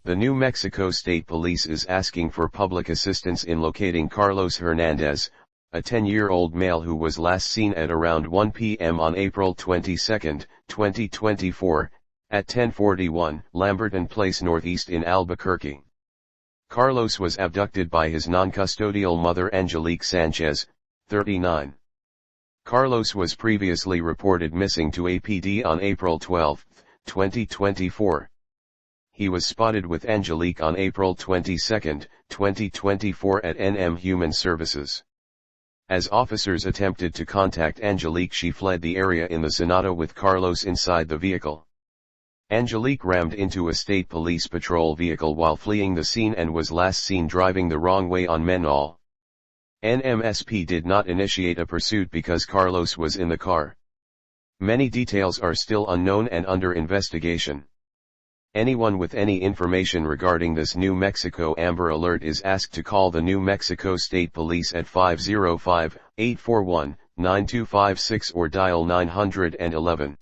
The New Mexico State Police is asking for public assistance in locating Carlos Hernandez, a 10-year-old male who was last seen at around 1 p.m. on April 22, 2024, at 1041 Lamberton Place Northeast in Albuquerque. Carlos was abducted by his non-custodial mother Angelique Sanchez, 39. Carlos was previously reported missing to APD on April 12, 2024. He was spotted with Angelique on April 22, 2024 at NM Human Services. As officers attempted to contact Angelique, she fled the area in the Sonata with Carlos inside the vehicle. Angelique rammed into a state police patrol vehicle while fleeing the scene and was last seen driving the wrong way on Menal. NMSP did not initiate a pursuit because Carlos was in the car. Many details are still unknown and under investigation. Anyone with any information regarding this New Mexico Amber Alert is asked to call the New Mexico State Police at 505-841-9256 or dial 911.